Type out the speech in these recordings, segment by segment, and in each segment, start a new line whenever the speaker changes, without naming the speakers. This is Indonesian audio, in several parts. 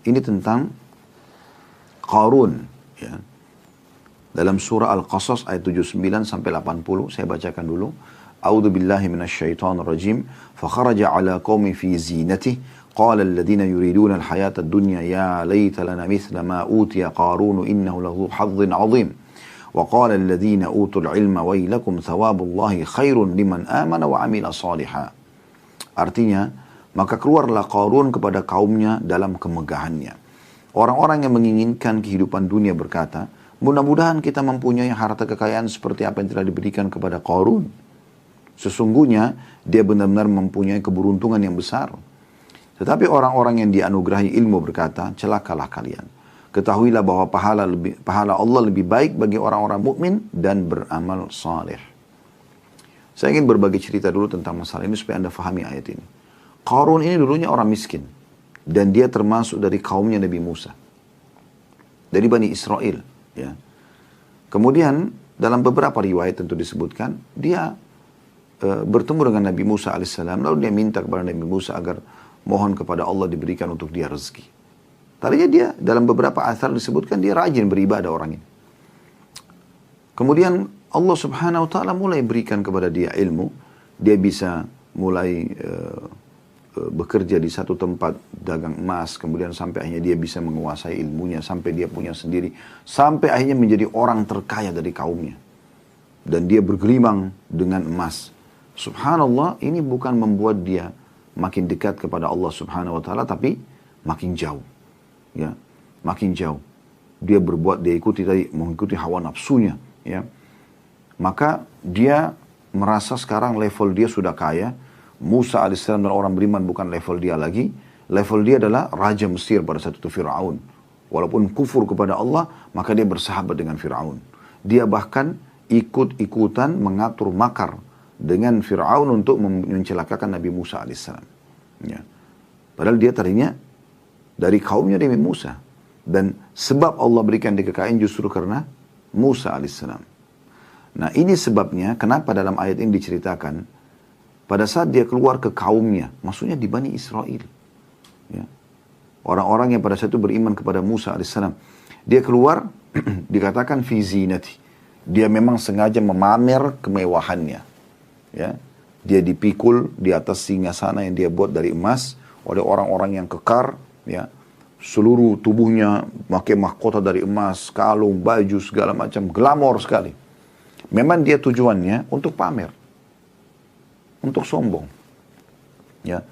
ini tentang Qarun, ya. Dalam surah Al-Qasas ayat 79 sampai 80, saya bacakan dulu. A'udzu billahi minasyaitonir rajim. Fa kharaja 'ala qaumi fi zinatihi qala alladziina yuriduna al-hayata ad-dunya ya laita lana mithla ma utiya Qarun innahu lahu hazzin 'azim. Wa qala alladziina utul 'ilma wailakum thawabullahi khairun liman amana wa 'amila shalihan. Artinya, maka keluarlah Qarun kepada kaumnya dalam kemegahannya. Orang-orang yang menginginkan kehidupan dunia berkata, mudah-mudahan kita mempunyai harta kekayaan seperti apa yang telah diberikan kepada Qarun. Sesungguhnya dia benar-benar mempunyai keberuntungan yang besar. Tetapi orang-orang yang dianugerahi ilmu berkata, celakalah kalian. Ketahuilah bahwa pahala Allah lebih baik bagi orang-orang mukmin dan beramal saleh. Saya ingin berbagi cerita dulu tentang masalah ini supaya Anda fahami ayat ini. Qarun ini dulunya orang miskin. Dan dia termasuk dari kaumnya Nabi Musa. Dari Bani Israel. Ya. Kemudian dalam beberapa riwayat tentu disebutkan, dia bertemu dengan Nabi Musa alaihissalam. Lalu dia minta kepada Nabi Musa agar mohon kepada Allah diberikan untuk dia rezeki. Tadinya dia dalam beberapa asar disebutkan dia rajin beribadah orang ini. Kemudian Allah subhanahu wa ta'ala mulai berikan kepada dia ilmu. Dia bisa mulai bekerja di satu tempat dagang emas, kemudian sampai akhirnya dia bisa menguasai ilmunya, sampai dia punya sendiri, sampai akhirnya menjadi orang terkaya dari kaumnya. Dan dia bergelimang dengan emas. Subhanallah, ini bukan membuat dia makin dekat kepada Allah subhanahu wa ta'ala, tapi makin jauh. Ya, makin jauh. Dia berbuat, dia mengikuti hawa nafsunya. Ya. Maka dia merasa sekarang level dia sudah kaya. Musa alaihissalam dan orang beriman bukan level dia lagi. Level dia adalah Raja Mesir pada saat itu Fir'aun. Walaupun kufur kepada Allah, maka dia bersahabat dengan Fir'aun. Dia bahkan ikut-ikutan mengatur makar dengan Fir'aun untuk mencelakakan Nabi Musa alaihissalam. Ya. Padahal dia tadinya dari kaumnya Nabi Musa. Dan sebab Allah berikan dia kekayaan justru karena Musa alaihissalam. Nah ini sebabnya kenapa dalam ayat ini diceritakan pada saat dia keluar ke kaumnya, maksudnya di Bani Israel. Ya. Orang-orang yang pada saat itu beriman kepada Musa alaihissalam. Dia keluar, dikatakan fi zinati. Dia memang sengaja memamer kemewahannya. Ya. Dia dipikul di atas singgasana yang dia buat dari emas oleh orang-orang yang kekar. Ya. Seluruh tubuhnya pakai mahkota dari emas, kalung, baju, segala macam. Glamor sekali. Memang dia tujuannya untuk pamer. Untuk sombong. Ya.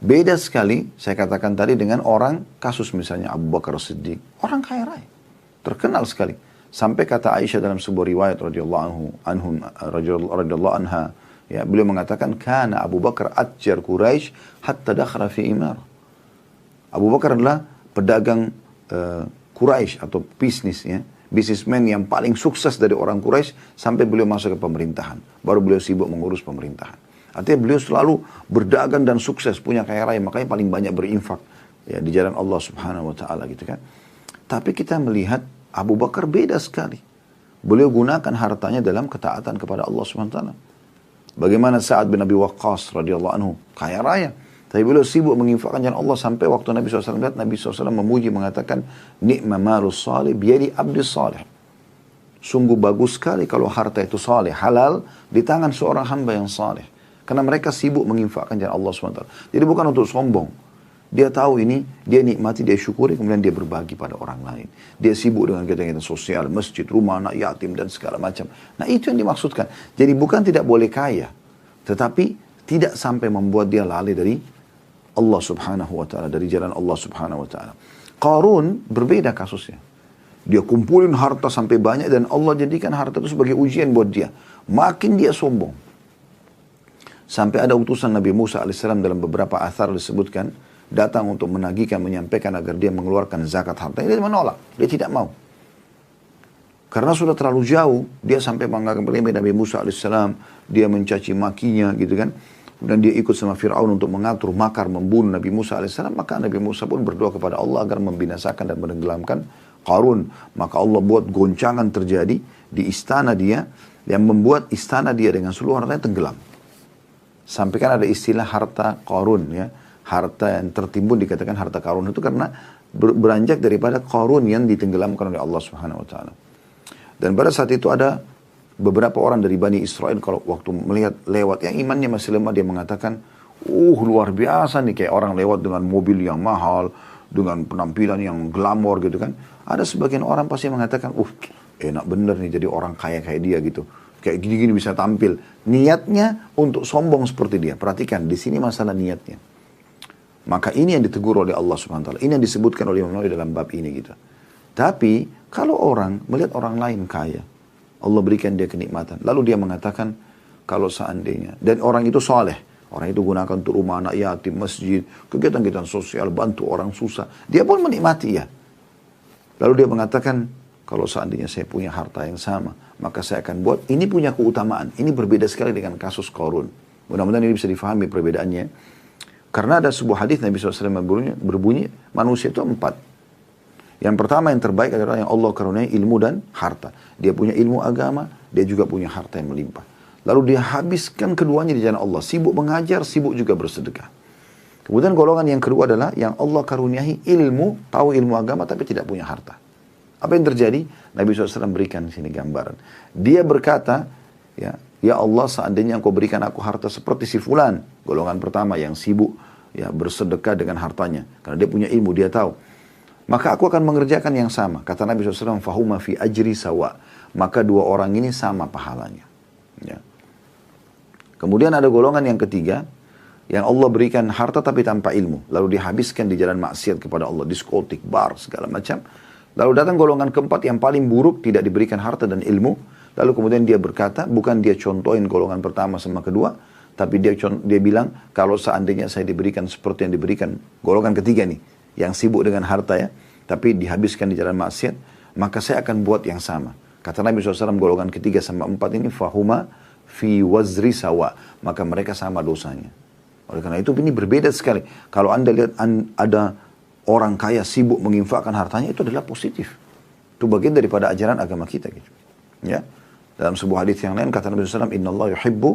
Beda sekali, saya katakan tadi, dengan orang, kasus misalnya Abu Bakar Siddiq. Orang kaya raya. Terkenal sekali. Sampai kata Aisyah dalam sebuah riwayat radhiyallahu anha, ya, beliau mengatakan, kana Abu Bakar atjar Quraisy hatta dakhala fi imar. Abu Bakar adalah pedagang Quraisy atau bisnis, ya. Bisnismen yang paling sukses dari orang Quraisy sampai beliau masuk ke pemerintahan. Baru beliau sibuk mengurus pemerintahan. Artinya beliau selalu berdagang dan sukses, punya kaya raya, makanya paling banyak berinfak ya, di jalan Allah subhanahu wa ta'ala gitu kan. Tapi kita melihat Abu Bakar beda sekali. Beliau gunakan hartanya dalam ketaatan kepada Allah subhanahu wa ta'ala. Bagaimana Sa'ad bin Abi Waqqas radhiyallahu anhu, kaya raya. Tapi beliau sibuk menginfakkan jalan Allah sampai waktu Nabi SAW lihat, Nabi SAW memuji mengatakan, ni'ma malus salih biyadi abdis salih. Sungguh bagus sekali kalau harta itu salih, halal, di tangan seorang hamba yang salih. Karena mereka sibuk menginfakkan jalan Allah SWT. Jadi bukan untuk sombong. Dia tahu ini, dia nikmati, dia syukuri, kemudian dia berbagi pada orang lain. Dia sibuk dengan kegiatan sosial, masjid, rumah anak yatim, dan segala macam. Nah itu yang dimaksudkan. Jadi bukan tidak boleh kaya, tetapi tidak sampai membuat dia lalai dari Allah subhanahu wa ta'ala, dari jalan Allah subhanahu wa ta'ala. Qarun berbeda kasusnya. Dia kumpulin harta sampai banyak dan Allah jadikan harta itu sebagai ujian buat dia. Makin dia sombong. Sampai ada utusan Nabi Musa alaihissalam dalam beberapa athar disebutkan, datang untuk menagihkan, menyampaikan agar dia mengeluarkan zakat harta. Dia menolak, dia tidak mau. Karena sudah terlalu jauh, dia sampai menganggap remeh Nabi Musa alaihissalam, dia mencaci makinya gitu kan. Dan dia ikut sama Fir'aun untuk mengatur makar membunuh Nabi Musa alaihissalam. Maka Nabi Musa pun berdoa kepada Allah agar membinasakan dan menenggelamkan Qarun. Maka Allah buat goncangan terjadi di istana dia, yang membuat istana dia dengan seluruh hartanya tenggelam. Sampai kan ada istilah harta Qarun, ya. Harta yang tertimbun dikatakan harta Qarun itu karena beranjak daripada Qarun yang ditenggelamkan oleh Allah Subhanahu wa taala. Dan pada saat itu ada beberapa orang dari Bani Israel kalau waktu melihat lewat yang imannya masih lemah, dia mengatakan, luar biasa nih, kayak orang lewat dengan mobil yang mahal, dengan penampilan yang glamor gitu kan. Ada sebagian orang pasti mengatakan, enak bener nih jadi orang kaya kayak dia gitu. Kayak gini-gini bisa tampil. Niatnya untuk sombong seperti dia. Perhatikan, di sini masalah niatnya. Maka ini yang ditegur oleh Allah Subhanahu wa taala. Ini yang disebutkan oleh Imam Nawawi dalam bab ini gitu. Tapi kalau orang melihat orang lain kaya, Allah berikan dia kenikmatan, lalu dia mengatakan kalau seandainya, dan orang itu soleh, orang itu gunakan untuk rumah anak yatim, masjid, kegiatan-kegiatan sosial, bantu orang susah, dia pun menikmati ya. Lalu dia mengatakan kalau seandainya saya punya harta yang sama, maka saya akan buat, ini punya keutamaan. Ini berbeda sekali dengan kasus Qarun. Mudah-mudahan ini bisa difahami perbedaannya. Karena ada sebuah hadis Nabi SAW berbunyi, manusia itu 4. Yang pertama yang terbaik adalah yang Allah karuniai ilmu dan harta. Dia punya ilmu agama, dia juga punya harta yang melimpah. Lalu dia habiskan keduanya di jalan Allah. Sibuk mengajar, sibuk juga bersedekah. Kemudian golongan yang kedua adalah yang Allah karuniai ilmu, tahu ilmu agama tapi tidak punya harta. Apa yang terjadi? Nabi SAW berikan di sini gambaran. Dia berkata, ya Allah, seandainya engkau berikan aku harta seperti si fulan, golongan pertama yang sibuk bersedekah dengan hartanya, karena dia punya ilmu, dia tahu, maka aku akan mengerjakan yang sama. Kata Nabi SAW, fahuma fi ajri sawa, maka dua orang ini sama pahalanya. Kemudian ada golongan yang ketiga, yang Allah berikan harta tapi tanpa ilmu, lalu dihabiskan di jalan maksiat kepada Allah, diskotik, bar, segala macam. Lalu datang golongan keempat yang paling buruk, tidak diberikan harta dan ilmu. Lalu kemudian dia berkata, bukan dia contohin golongan pertama sama kedua, tapi dia bilang, kalau seandainya saya diberikan seperti yang diberikan golongan ketiga nih, yang sibuk dengan harta ya, tapi dihabiskan di jalan maksiat, maka saya akan buat yang sama. Kata Nabi SAW, golongan ketiga sama 4 ini, fahuma fi wazri sawa, maka mereka sama dosanya. Oleh karena itu ini berbeda sekali. Kalau Anda lihat ada orang kaya sibuk menginfakkan hartanya, itu adalah positif. Itu bagian daripada ajaran agama kita gitu. Ya. Dalam sebuah hadis yang lain kata Nabi SAW, Inna Allah yuhibbu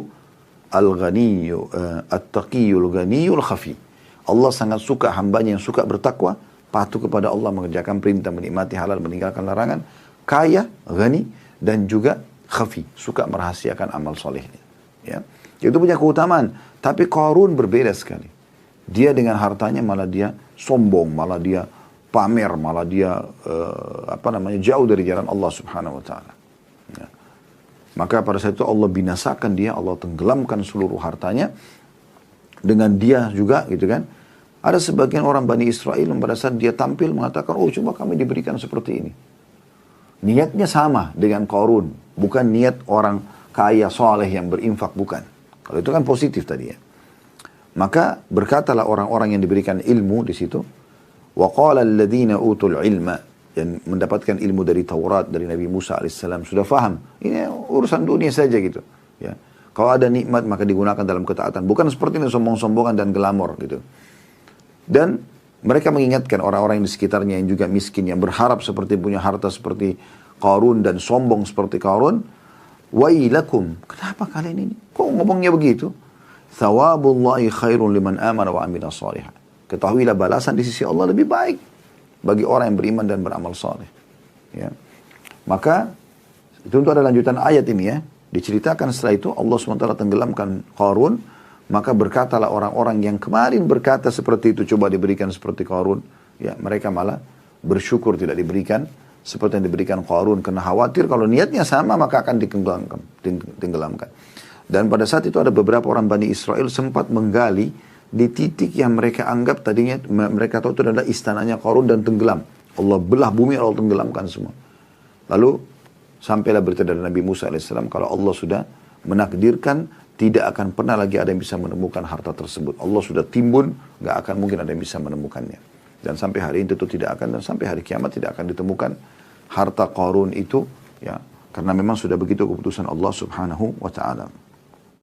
al-ghaniyyu at-taqiyyul ghaniyul khafi. Allah sangat suka hambanya yang suka bertakwa, patuh kepada Allah, mengerjakan perintah, menikmati halal, meninggalkan larangan, kaya, ghani, dan juga khafi, suka merahasiakan amal solehnya. Ya. Itu punya keutamaan. Tapi Qarun berbeda sekali. Dia dengan hartanya malah dia sombong, malah dia pamer, malah dia jauh dari jalan Allah Subhanahu wa taala. Ya. Maka pada saat itu Allah binasakan dia, Allah tenggelamkan seluruh hartanya dengan dia juga gitu kan. Ada sebagian orang Bani Israel pada saat dia tampil mengatakan, coba kami diberikan seperti ini. Niatnya sama dengan Qarun, bukan niat orang kaya soleh yang berinfak, bukan. Kalau itu kan positif tadi ya. Maka berkatalah orang-orang yang diberikan ilmu di situ, wa qala alladziina utul ilma, yang mendapatkan ilmu dari Taurat, dari Nabi Musa alaihissalam, sudah faham. Ini urusan dunia saja gitu. Ya. Kalau ada nikmat maka digunakan dalam ketaatan. Bukan seperti ini sombong-sombongan dan glamor gitu. Dan mereka mengingatkan orang-orang yang di sekitarnya yang juga miskin, yang berharap seperti punya harta seperti Qarun dan sombong seperti Qarun. Wailakum, kenapa kalian ini? Kok ngomongnya begitu? Thawabullahi khairun liman amana wa amila salihah. Ketahuilah balasan di sisi Allah lebih baik bagi orang yang beriman dan beramal saleh. Ya. Maka itu untuk ada lanjutan ayat ini ya. Diceritakan setelah itu Allah SWT tenggelamkan Qarun. Maka berkatalah orang-orang yang kemarin berkata seperti itu, coba diberikan seperti Qarun. Ya, mereka malah bersyukur tidak diberikan seperti yang diberikan Qarun. Karena khawatir kalau niatnya sama maka akan ditenggelamkan. Dan pada saat itu ada beberapa orang Bani Israel sempat menggali di titik yang mereka anggap tadinya mereka tahu itu adalah istananya Qarun dan tenggelam. Allah belah bumi, Allah tenggelamkan semua. Lalu sampailah berita dari Nabi Musa alaihissalam kalau Allah sudah menakdirkan tidak akan pernah lagi ada yang bisa menemukan harta tersebut. Allah sudah timbun, nggak akan mungkin ada yang bisa menemukannya. Dan sampai hari ini tentu tidak akan, dan sampai hari kiamat tidak akan ditemukan harta Qarun itu, ya, karena memang sudah begitu keputusan Allah Subhanahu wa taala.